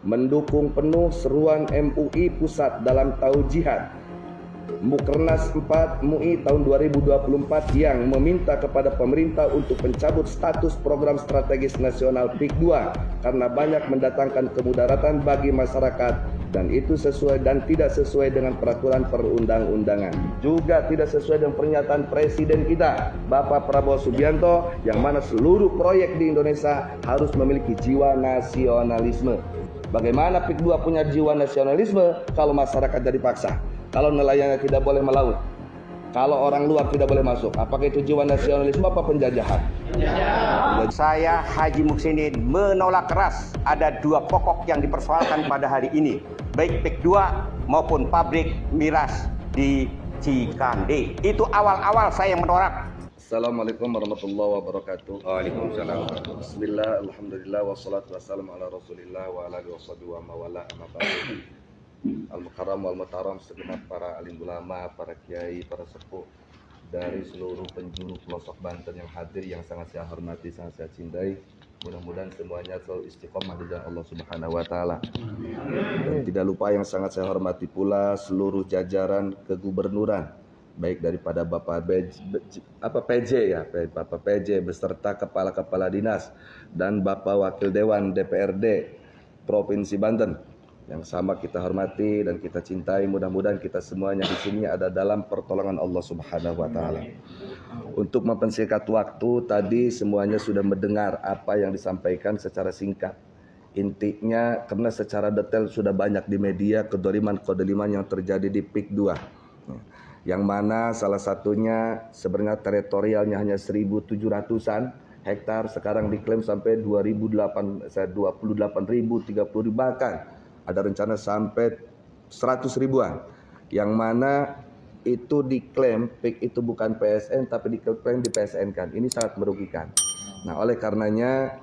mendukung penuh seruan MUI Pusat dalam Taujihat Mukernas 4 MUI tahun 2024 yang meminta kepada pemerintah untuk mencabut status program strategis nasional PIK 2 karena banyak mendatangkan kemudaratan bagi masyarakat dan itu sesuai dan tidak sesuai dengan peraturan perundang-undangan. Juga tidak sesuai dengan pernyataan Presiden kita, Bapak Prabowo Subianto, yang mana seluruh proyek di Indonesia harus memiliki jiwa nasionalisme. Bagaimana PIK 2 punya jiwa nasionalisme kalau masyarakat jadi paksa? Kalau nelayannya tidak boleh melaut, kalau orang luar tidak boleh masuk, apakah itu jiwa nasionalisme apa penjajahan? Saya Haji Muhsinin menolak keras ada dua pokok yang dipersoalkan pada hari ini, baik PIK 2 maupun pabrik miras di Cikande. Itu awal-awal saya menolak. Assalamualaikum warahmatullahi wabarakatuh. Waalaikumsalam. Bismillah, alhamdulillah, wassalatu wassalamu ala rasulillah wa ala alihi wa mawala amma ba'du. Al-Mukarram wal-Mutaram, segenap para alim ulama, para kiai, para sepuh dari seluruh penjuru pelosok Banten yang hadir, yang sangat saya hormati, sangat saya cintai. Mudah-mudahan semuanya selalu istiqomah di jalan Allah Subhanahu wa taala. Dan tidak lupa yang sangat saya hormati pula seluruh jajaran kegubernuran, baik daripada Bapak PJ beserta kepala-kepala dinas dan Bapak Wakil Dewan DPRD Provinsi Banten yang sama kita hormati dan kita cintai. Mudah-mudahan kita semuanya di sini ada dalam pertolongan Allah Subhanahu wa taala. Untuk mempersingkat waktu, tadi semuanya sudah mendengar apa yang disampaikan secara singkat. Intinya karena secara detail sudah banyak di media kedoliman yang terjadi di PIK 2. Yang mana salah satunya sebenarnya teritorialnya hanya 1.700-an hektar, sekarang diklaim sampai 28.000, 30.000, bahkan ada rencana sampai 100 ribuan, yang mana itu diklaim PIK itu bukan PSN tapi diklaim di PSN kan. Ini sangat merugikan. Nah, oleh karenanya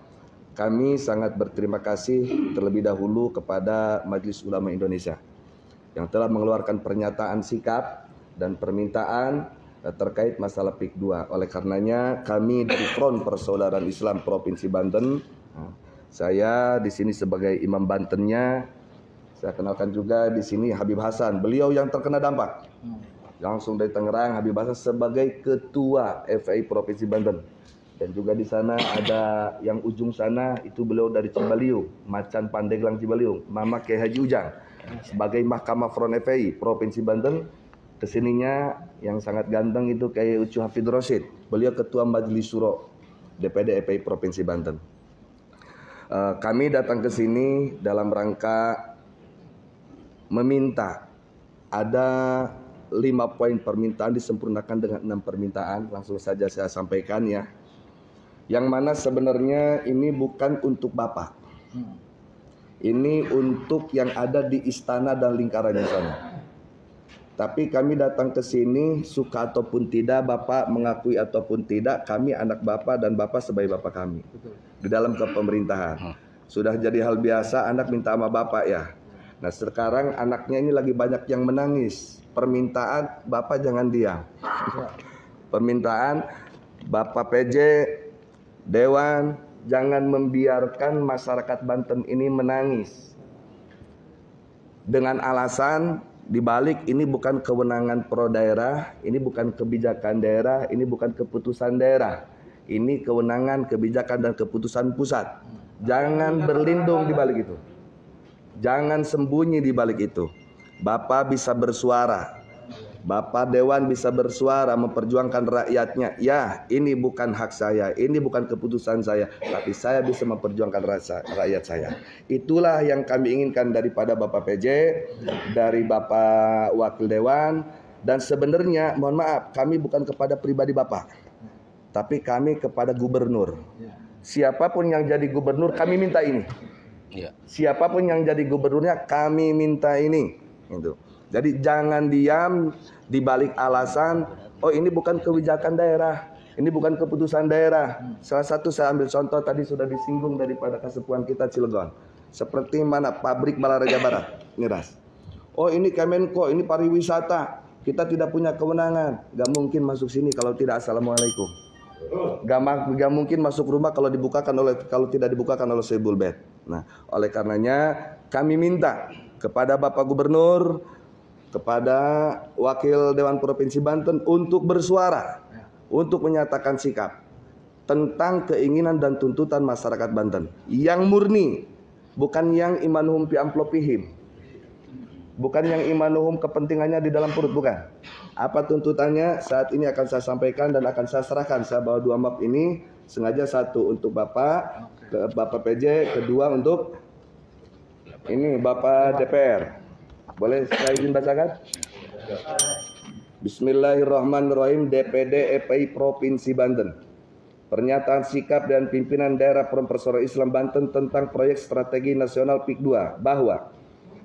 kami sangat berterima kasih terlebih dahulu kepada Majelis Ulama Indonesia yang telah mengeluarkan pernyataan sikap dan permintaan terkait masalah PIK 2. Oleh karenanya kami dari Front Persaudaraan Islam Provinsi Banten, saya di sini sebagai imam Bantennya. Saya kenalkan juga di sini Habib Hasan, beliau yang terkena dampak langsung dari Tangerang. Habib Hasan sebagai ketua FPI Provinsi Banten, dan juga di sana ada yang ujung sana itu beliau dari Cibaliung, Macan Pandeglang Cibaliung, Mama Kiai Haji Ujang sebagai Mahkamah Front FPI Provinsi Banten. Kesininya yang sangat ganteng itu Kiai Ucu Hafid Rosid, beliau ketua Majelis Syuro DPD FPI Provinsi Banten. Kami datang ke sini dalam rangka meminta ada 5 poin permintaan disempurnakan dengan 6 permintaan. Langsung saja saya sampaikan ya. Yang mana sebenarnya ini bukan untuk Bapak. Ini untuk yang ada di istana dan lingkarannya sana. Tapi kami datang ke sini suka ataupun tidak, Bapak mengakui ataupun tidak, kami anak Bapak dan Bapak sebagai Bapak kami. Di dalam kepemerintahan. Sudah jadi hal biasa anak minta sama Bapak ya. Nah, sekarang anaknya ini lagi banyak yang menangis. Permintaan Bapak jangan diam. Permintaan Bapak PJ, Dewan, jangan membiarkan masyarakat Banten ini menangis. Dengan alasan dibalik ini bukan kewenangan pro daerah, ini bukan kebijakan daerah, ini bukan keputusan daerah. Ini kewenangan, kebijakan dan keputusan pusat. Jangan berlindung di balik itu. Jangan sembunyi di balik itu. Bapak bisa bersuara. Bapak Dewan bisa bersuara memperjuangkan rakyatnya. Ya, ini bukan hak saya, ini bukan keputusan saya, tapi saya bisa memperjuangkan rakyat saya. Itulah yang kami inginkan daripada Bapak PJ, dari Bapak Wakil Dewan. Dan sebenarnya mohon maaf, kami bukan kepada pribadi Bapak, tapi kami kepada gubernur. Siapapun yang jadi gubernur kami minta ini. Siapapun yang jadi gubernurnya kami minta ini. Gitu. Jadi jangan diam di balik alasan, oh ini bukan kebijakan daerah, ini bukan keputusan daerah. Salah satu saya ambil contoh tadi sudah disinggung daripada Kasepuan kita Cilegon. Seperti mana pabrik Balaraja Barat, miras. Oh ini Kemenko, ini pariwisata, kita tidak punya kewenangan. Gak mungkin masuk sini kalau tidak assalamualaikum. Gak mungkin masuk rumah kalau tidak dibukakan oleh Soebul Bet. Nah, oleh karenanya kami minta kepada Bapak Gubernur, kepada Wakil Dewan Provinsi Banten untuk bersuara, untuk menyatakan sikap tentang keinginan dan tuntutan masyarakat Banten yang murni, bukan yang imanuhum pi amplopihim, bukan yang imanuhum kepentingannya di dalam perut, bukan. Apa tuntutannya saat ini akan saya sampaikan dan akan saya serahkan. Saya bawa 2 map ini, sengaja 1 untuk Bapak, Bapak PJ, kedua untuk ini Bapak DPR. Boleh saya izin bacakan? Bismillahirrahmanirrahim. DPD EPI Provinsi Banten. Pernyataan sikap dan pimpinan daerah Persaudaraan Islam Banten tentang proyek strategi nasional PIK 2 bahwa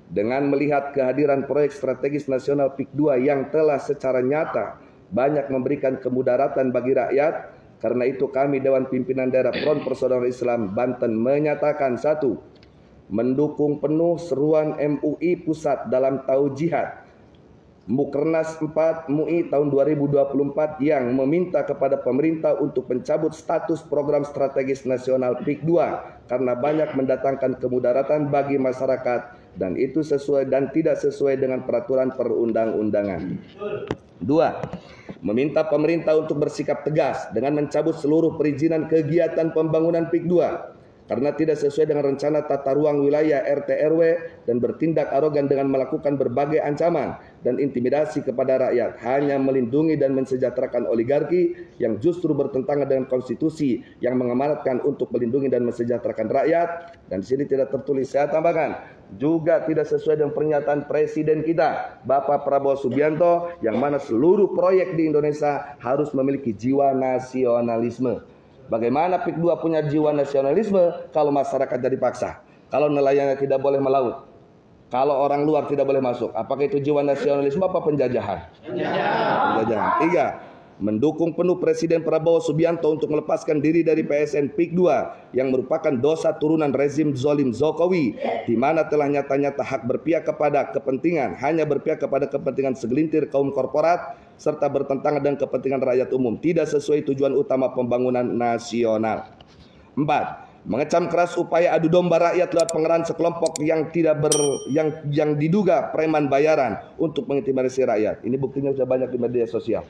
dengan melihat kehadiran proyek strategis nasional PIK 2 yang telah secara nyata banyak memberikan kemudaratan bagi rakyat, karena itu kami Dewan Pimpinan Daerah Front Persaudaraan Islam Banten menyatakan 1. Mendukung penuh seruan MUI Pusat dalam Taujihat Mukernas 4 MUI tahun 2024 yang meminta kepada pemerintah untuk mencabut status program strategis nasional PIK 2 karena banyak mendatangkan kemudaratan bagi masyarakat dan itu sesuai dan tidak sesuai dengan peraturan perundang-undangan. 2. Meminta pemerintah untuk bersikap tegas dengan mencabut seluruh perizinan kegiatan pembangunan PIK 2 karena tidak sesuai dengan rencana tata ruang wilayah RT RW dan bertindak arogan dengan melakukan berbagai ancaman dan intimidasi kepada rakyat, hanya melindungi dan mensejahterakan oligarki yang justru bertentangan dengan konstitusi yang mengamanatkan untuk melindungi dan mensejahterakan rakyat. Dan di sini tidak tertulis, saya tambahkan, juga tidak sesuai dengan pernyataan Presiden kita Bapak Prabowo Subianto yang mana seluruh proyek di Indonesia harus memiliki jiwa nasionalisme. Bagaimana PIK 2 punya jiwa nasionalisme kalau masyarakat jadi paksa, kalau nelayannya tidak boleh melaut, kalau orang luar tidak boleh masuk? Apakah itu jiwa nasionalisme apa penjajahan? Penjajahan. 3. Mendukung penuh Presiden Prabowo Subianto untuk melepaskan diri dari PSN PIK 2 yang merupakan dosa turunan rezim zolim Jokowi, di mana telah nyata-nyata hak berpihak kepada kepentingan, hanya berpihak kepada kepentingan segelintir kaum korporat serta bertentangan dengan kepentingan rakyat umum, tidak sesuai tujuan utama pembangunan nasional. 4. Mengecam keras upaya adu domba rakyat lewat pengerahan sekelompok yang yang diduga preman bayaran untuk mengintimidasi rakyat. Ini buktinya sudah banyak di media sosial.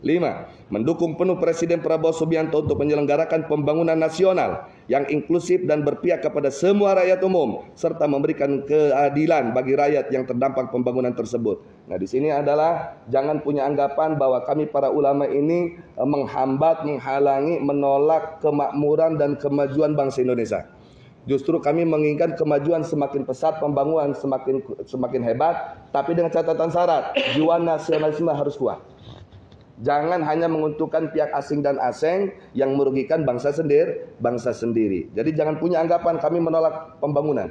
5. Mendukung penuh Presiden Prabowo Subianto untuk menyelenggarakan pembangunan nasional yang inklusif dan berpihak kepada semua rakyat umum serta memberikan keadilan bagi rakyat yang terdampak pembangunan tersebut. Nah, di sini adalah jangan punya anggapan bahwa kami para ulama ini menghambat, menghalangi, menolak kemakmuran dan kemajuan bangsa Indonesia. Justru kami menginginkan kemajuan semakin pesat, pembangunan semakin hebat, tapi dengan catatan syarat, jiwa nasionalisme harus kuat. Jangan hanya menguntungkan pihak asing dan asing yang merugikan bangsa sendiri. Jadi jangan punya anggapan kami menolak pembangunan.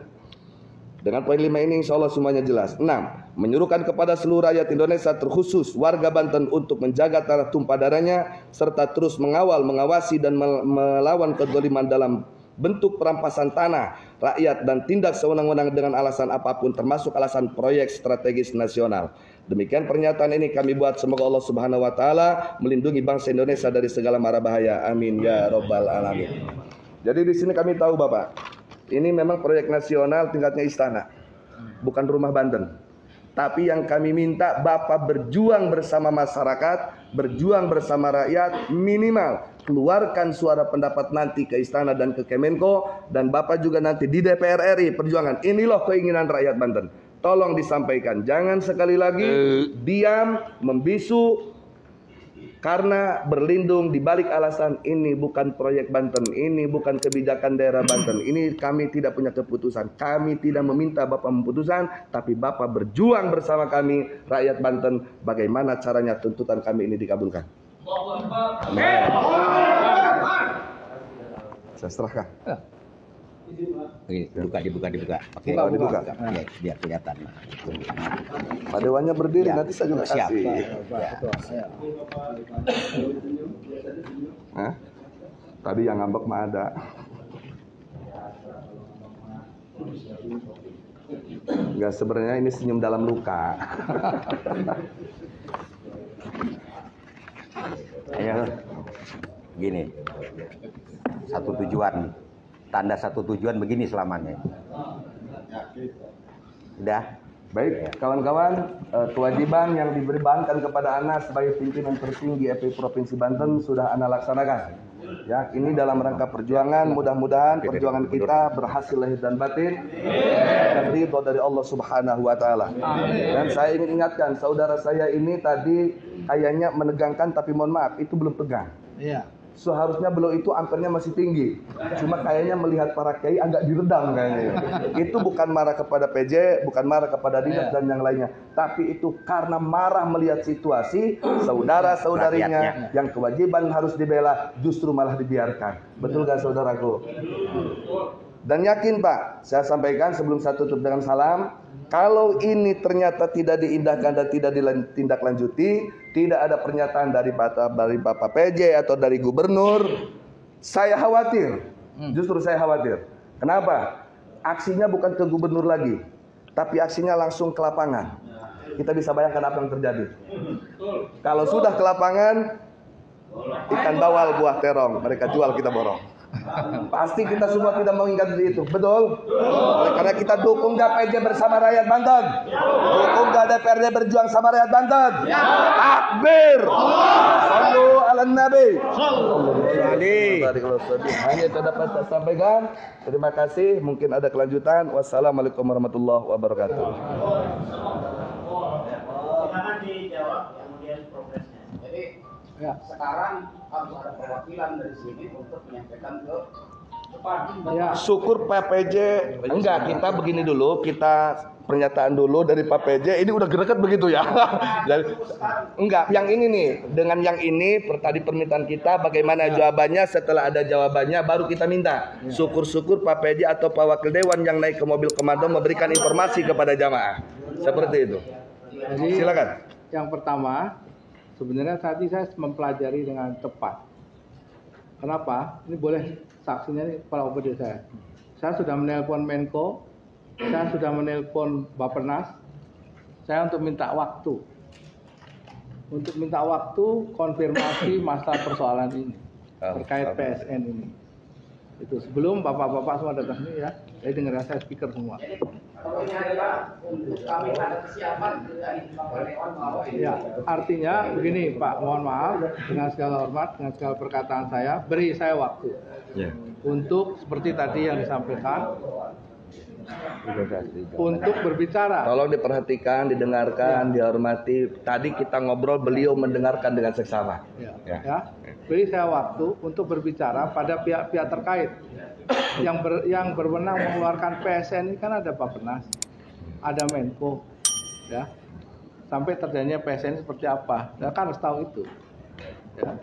Dengan poin 5 ini insya Allah semuanya jelas. 6. Menyuruhkan kepada seluruh rakyat Indonesia terkhusus warga Banten untuk menjaga tanah tumpah darahnya serta terus mengawal, mengawasi dan melawan kezaliman dalam bentuk perampasan tanah rakyat dan tindak sewenang-wenang dengan alasan apapun termasuk alasan proyek strategis nasional. Demikian pernyataan ini kami buat, semoga Allah Subhanahu wa taala melindungi bangsa Indonesia dari segala mara bahaya. Amin ya rabbal alamin. Jadi di sini kami tahu Bapak, ini memang proyek nasional tingkatnya istana, bukan rumah Banten. Tapi yang kami minta Bapak berjuang bersama masyarakat, berjuang bersama rakyat, minimal keluarkan suara pendapat nanti ke istana dan ke Kemenko, dan Bapak juga nanti di DPR RI perjuangan. Ini loh keinginan rakyat Banten. Tolong disampaikan, jangan sekali lagi diam, membisu karena berlindung di balik alasan ini bukan proyek Banten, ini bukan kebijakan daerah Banten, ini kami tidak punya keputusan. Kami tidak meminta Bapak memutuskan, tapi Bapak berjuang bersama kami rakyat Banten bagaimana caranya tuntutan kami ini dikabulkan. Saya serahkan. Dibuka. Oke, Dibuka. Ya, biar kelihatan. Pak Dewannya berdiri, Ya. nanti saya juga Siap. kasih. Ya. Hah? Tadi yang ngambek mah ada. Enggak, sebenarnya ini senyum dalam luka. Ayo, gini, satu tujuan tanda satu tujuan begini selamanya. Udah. Baik, kawan-kawan, kewajiban yang dibebankan kepada Ana sebagai pimpinan tertinggi FPI Provinsi Banten sudah Ana laksanakan. Ya, ini dalam rangka perjuangan, mudah-mudahan perjuangan kita berhasil lahir dan batin dan ridho dari Allah Subhanahu wa taala. Dan saya ingin ingatkan, saudara saya ini tadi kayaknya menegangkan, tapi mohon maaf, itu belum tegang. Iya. Seharusnya beliau itu angkernya masih tinggi. Cuma kayaknya melihat para kiai agak diredam kayaknya. Itu bukan marah kepada PJ, bukan marah kepada dinas dan yang lainnya. Tapi itu karena marah melihat situasi saudara-saudarinya yang kewajiban harus dibela justru malah dibiarkan. Betul gak saudaraku? Dan yakin Pak, saya sampaikan sebelum saya tutup dengan salam, kalau ini ternyata tidak diindahkan dan tidak ditindaklanjuti, tidak ada pernyataan dari Bapak PJ atau dari Gubernur, saya khawatir. Justru saya khawatir. Kenapa? Aksinya bukan ke Gubernur lagi, tapi aksinya langsung ke lapangan. Kita bisa bayangkan apa yang terjadi. Kalau sudah ke lapangan, ikan bawal buah terong, mereka jual kita borong. Pasti kita semua tidak mengingat itu, betul? Karena kita dukung DPD bersama rakyat Banten, dukung DPRD berjuang sama rakyat Banten. Takbir, sallu ala nabi. Hanya itu dapat saya sampaikan. Terima kasih. Mungkin ada kelanjutan. Wassalamualaikum warahmatullahi wabarakatuh. Silakan dijawab kemudian progresnya. Jadi sekarang harus ada perwakilan dari sini untuk menyampaikan ke depan. Syukur Pak PJ. Enggak, kita begini dulu, kita pernyataan dulu dari Pak PJ. Ini udah greget begitu ya. Enggak, yang ini nih, dengan yang ini tadi permintaan kita bagaimana jawabannya, setelah ada jawabannya baru kita minta. Syukur-syukur Pak PJ atau Pak Wakil Dewan yang naik ke mobil komando memberikan informasi kepada jamaah. Seperti itu. Jadi, silakan. Yang pertama, sebenarnya tadi saya mempelajari dengan tepat. Kenapa? Ini boleh saksinya nih Kepala OPD saya. Saya sudah menelpon Menko, saya sudah menelpon Bappenas, saya untuk minta waktu. Untuk minta waktu konfirmasi masalah persoalan ini terkait PSN ini. Itu sebelum bapak-bapak semua datang ini ya. Saya dengar saya speaker semua. Kalau ini adalah untuk kami ada kesiapan dari Bapak Dewan bahwa ini. Ya, artinya begini Pak, mohon maaf dengan segala hormat, dengan segala perkataan saya, beri saya waktu untuk seperti tadi yang disampaikan, untuk berbicara. Tolong diperhatikan, didengarkan, dihormati. Tadi kita ngobrol, beliau mendengarkan dengan seksama. Ya. Beri saya waktu untuk berbicara pada pihak-pihak terkait. Yang berwenang mengeluarkan PSN ini kan ada Bappenas, ada Menko, ya. Sampai terjadinya PSN seperti apa, saya kan harus tahu itu. Ya.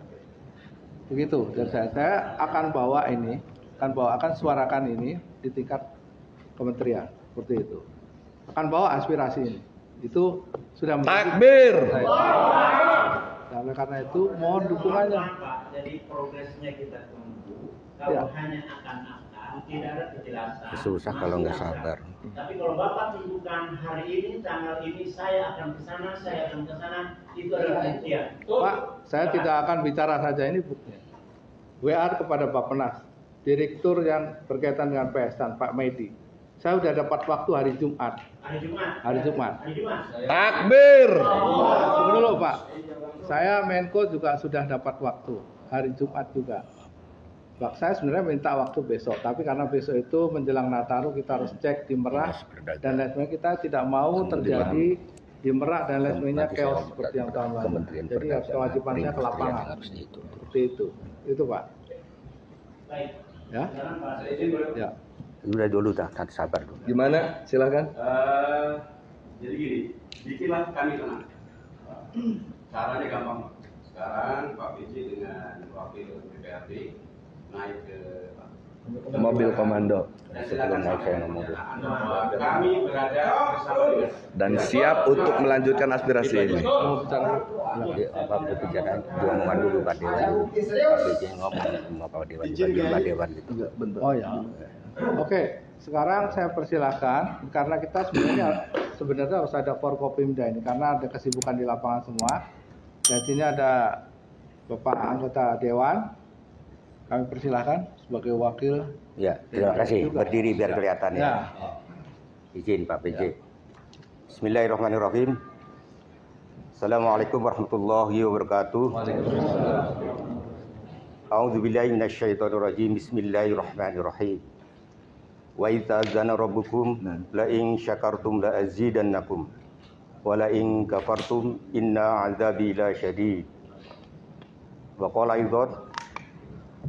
Begitu. Dan saya akan bawa ini, akan suarakan ini di tingkat kementerian, seperti itu. Akan bawa aspirasi ini. Itu sudah takbir. Oleh karena itu mohon dukungannya. Jadi progresnya kita tunggu. Kalau hanya akan tidak ada kejelasan. Susah kalau nggak sabar. Tapi kalau Bapak tentukan hari ini, tanggal ini saya akan ke sana, saya akan ke sana, itu adalah buktian. Pak, saya tidak akan bicara saja, ini buktinya. WA kepada Bappenas, direktur yang berkaitan dengan PSN, Pak Medi. Saya sudah dapat waktu hari Jumat. Hari Jumat. Takbir. Tunggu dulu Pak. Saya Menko juga sudah dapat waktu hari Jumat juga. Pak, saya sebenarnya minta waktu besok, tapi karena besok itu menjelang Nataru kita harus cek di Merak dan lain sebagainya, kita tidak mau terjadi di Merak dan lain sebagainya chaos seperti yang tahun lalu. Jadi harus kewajibannya ke lapangan. Seperti itu. Itu Pak. Baik. Ya. Ya. Udah dulu dah, sabar dulu. Gimana? Silakan. Jadi gini, bikinlah kami tenang. Caranya gampang. Sekarang Pak PJ dengan Wakil DPRD naik ke mobil komando dan silakan sampaikan bahwa kami berada bersama dengan dan siap untuk melanjutkan aspirasi ini. Mau bicara Apa berbicara diomongan dulu Pak Dewan dulu. Pak PJ ngomong sama Pak Dewan, Pak Dewan gitu. Oh ya. Oke, sekarang saya persilahkan karena kita sebenarnya harus ada Forkopimda ini karena ada kesibukan di lapangan semua. Dan sini ada Bapak anggota Dewan. Kami persilahkan. sebagai wakil. Ya, terima kasih. Berdiri biar kelihatan ya. Izin Pak PJ. Bismillahirrahmanirrahim. Assalamualaikum warahmatullahi wabarakatuh. A'udzubillahi minasyaitonirrajim. Bismillahirrahmanirrahim. Wa idza azana rabbukum la in syakartum la azidannakum wa la in kafartum inna 'adzabi lasyadid. Wa qala aidan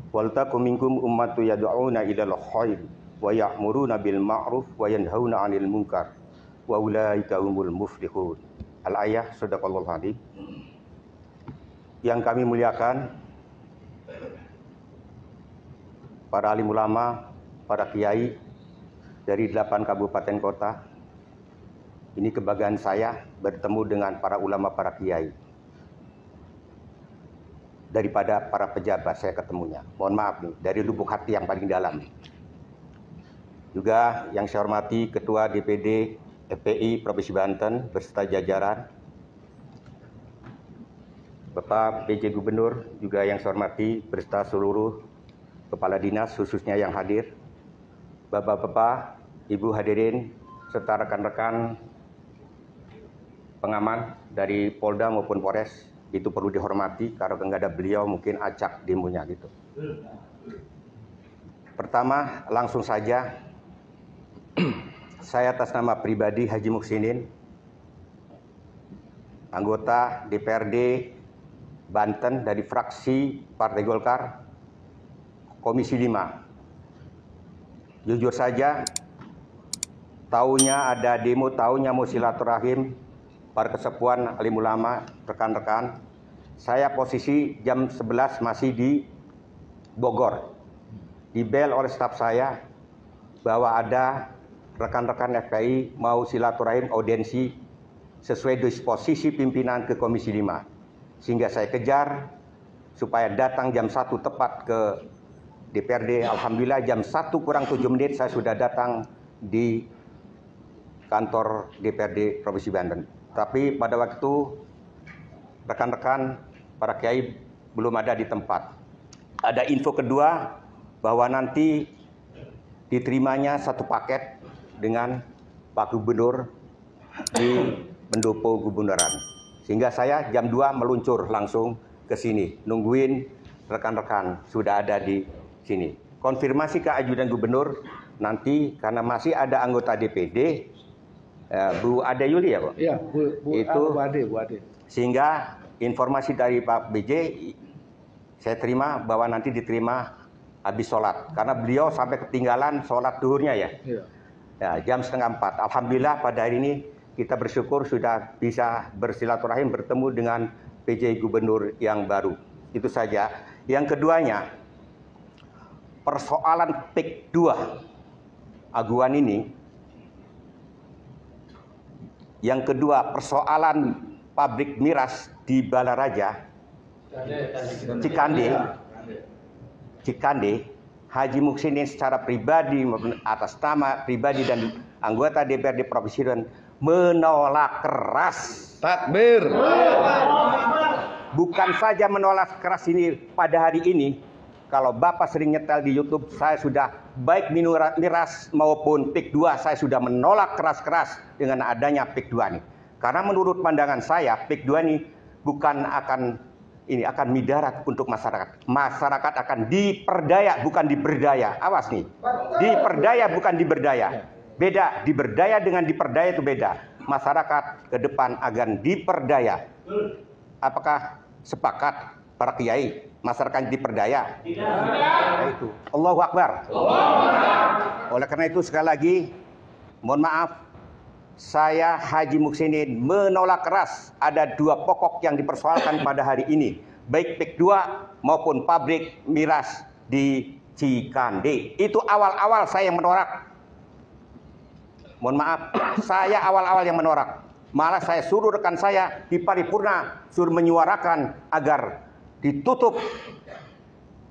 wal takum minkum ummatu yad'una ilal khair wa ya'muruna bil ma'ruf wa yanhauna 'anil munkar wa ulaika humul muflihun. Al-ayah sadaqallahul azim. Yang kami muliakan para alim ulama, para kiai dari 8 kabupaten kota. Ini kebanggaan saya bertemu dengan para ulama, para kiai. Daripada para pejabat saya ketemunya. Mohon maaf nih, dari lubuk hati yang paling dalam. Juga yang saya hormati Ketua DPD FPI Provinsi Banten beserta jajaran. Bapak PJ Gubernur, juga yang saya hormati beserta seluruh kepala dinas khususnya yang hadir. Bapak-bapak, Ibu hadirin, serta rekan-rekan pengaman dari Polda maupun Polres, itu perlu dihormati, karena nggak ada beliau mungkin acak demonya gitu. Pertama, langsung saja, saya atas nama pribadi Haji Muksinin, anggota DPRD Banten dari fraksi Partai Golkar, Komisi 5. Jujur saja, tahunya ada demo, tahunya mau silaturahim, para kesepuan alim ulama, rekan-rekan. Saya posisi jam 11 masih di Bogor. Dibel oleh staf saya bahwa ada rekan-rekan FPI mau silaturahim audiensi sesuai disposisi pimpinan ke Komisi 5. Sehingga saya kejar supaya datang jam 1 tepat ke DPRD. Alhamdulillah jam 1 kurang 7 menit saya sudah datang di kantor DPRD Provinsi Banten. Tapi pada waktu rekan-rekan para kiai belum ada di tempat. Ada info kedua bahwa nanti diterimanya satu paket dengan Pak Gubernur di pendopo gubernuran. Sehingga saya jam 2 meluncur langsung ke sini, nungguin rekan-rekan sudah ada di sini. Konfirmasi ke ajudan gubernur nanti karena masih ada anggota DPD, Bu Ade Yuli ya Pak? Iya, Bu Ade. Sehingga informasi dari Pak BJ saya terima bahwa nanti diterima habis sholat. Karena beliau sampai ketinggalan sholat duhurnya ya. Iya. Ya, jam 3:30. Alhamdulillah pada hari ini kita bersyukur sudah bisa bersilaturahim bertemu dengan PJ Gubernur yang baru. Itu saja. Yang keduanya, persoalan PIK 2 aguan ini. Yang kedua, persoalan pabrik miras di Balaraja, Cikande, Haji Muksinin secara pribadi atas nama pribadi dan anggota DPRD Provinsi dan menolak keras. Takbir. Bukan saja menolak keras ini pada hari ini. Kalau Bapak sering nyetel di YouTube, saya sudah baik miras maupun PIK 2 saya sudah menolak keras-keras dengan adanya PIK 2 ini. Karena menurut pandangan saya PIK 2 ini bukan akan midarat untuk masyarakat. Masyarakat akan diperdaya bukan diberdaya. Awas nih. Diperdaya bukan diberdaya. Beda, diberdaya dengan diperdaya itu beda. Masyarakat ke depan akan diperdaya. Apakah sepakat para kiai masyarakat diperdaya? Tidak. Nah, itu. Allahu Akbar. Oleh karena itu sekali lagi mohon maaf, saya Haji Muksinin menolak keras ada 2 pokok yang dipersoalkan pada hari ini, baik PIK 2 maupun pabrik miras di Cikande. Itu awal-awal saya yang menolak. Mohon maaf, saya awal-awal yang menolak. Malah saya suruh rekan saya di paripurna suruh menyuarakan agar ditutup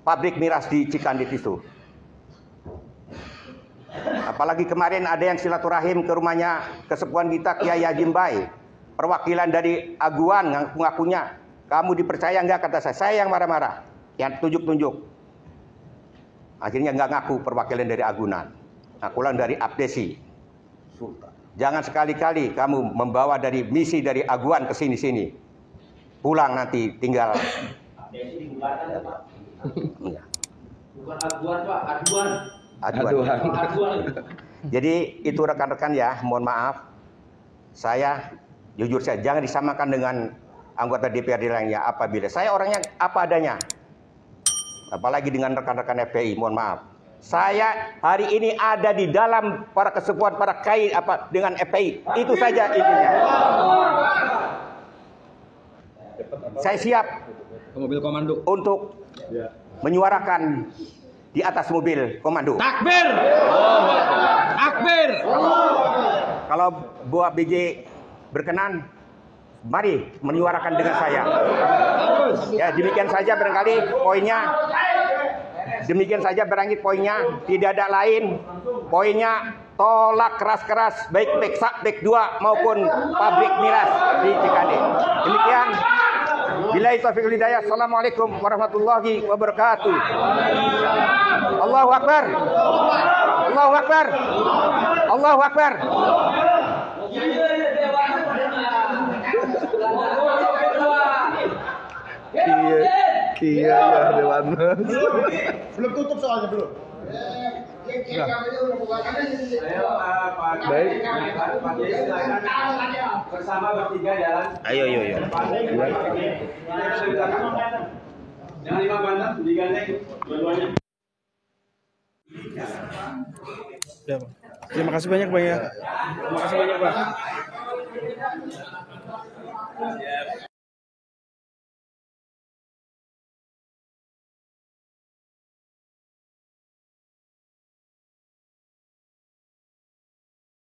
pabrik miras di Cikande itu. Apalagi kemarin ada yang silaturahim ke rumahnya kesepuan kita Kiai Haji Mbai. Perwakilan dari Aguan ngaku-ngakunya, kamu dipercaya enggak kata saya yang marah-marah, yang tunjuk-tunjuk. Akhirnya nggak ngaku perwakilan dari Agunan. Ngakulah dari Abdesi. Jangan sekali-kali kamu membawa dari misi dari Aguan ke sini-sini. Pulang nanti tinggal. Abdesi dibubarkan, Pak. Iya. Bukan Aguan, Pak. Aduan. Aduan. Jadi itu rekan-rekan ya, mohon maaf. Saya jujur saja jangan disamakan dengan anggota DPRD lainnya apabila saya orangnya apa adanya. Apalagi dengan rekan-rekan FPI, mohon maaf. Saya hari ini ada di dalam para kesepuan, para kait apa dengan FPI. Itu saja intinya. Saya siap Mobil komando untuk menyuarakan di atas mobil komando. takbir. Takbir. Kalau Buah BJ berkenan, mari menyuarakan dengan saya. Ya, demikian saja barangkali poinnya. Demikian saja barangkali poinnya. Tidak ada lain. Poinnya tolak keras-keras baik PEK 2 maupun pabrik miras di Cikande. Demikian. Billahi taufiq wal hidayah. Assalamualaikum warahmatullahi wabarakatuh. Allahu Akbar. Allahu Akbar. Allahu Akbar. Iya ya Dewan Mas. Belum tutup soalnya belum. Baik. Bersama bertiga jalan. Ayo. Jangan 5 bandar, digandeng dua-duanya. Terima kasih banyak Bang ya. Terima kasih banyak, Pak.